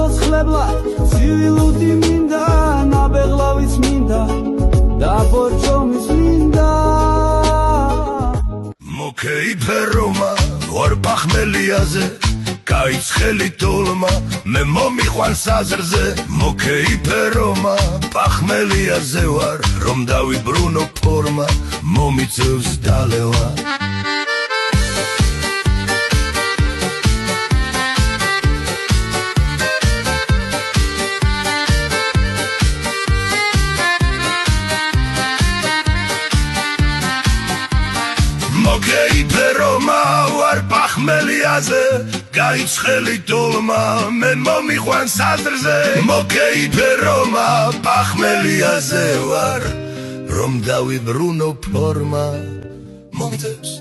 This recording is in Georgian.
ცოცხლებლა ცივილუდი მინდა ნაბეღლავიც მინდა და ბორჯომის მინდა მოკეიფე რომა ვარ პახმელიაზე გაიცხელი თულმა მე მომიყვან საზრზე მოკეიფე რომა პახმელიაზე ვარ რომ დავიბრუნო ფორმა მომიწევს დალევა მოკეიფე რომა ვარ პახმელიაზე გაიცხელი თულმა მე მომიყვან საზრზე მოკეიფე რომა პახმელიაზე ვარ რომ დავიბრუნო ფორმა მომიწევს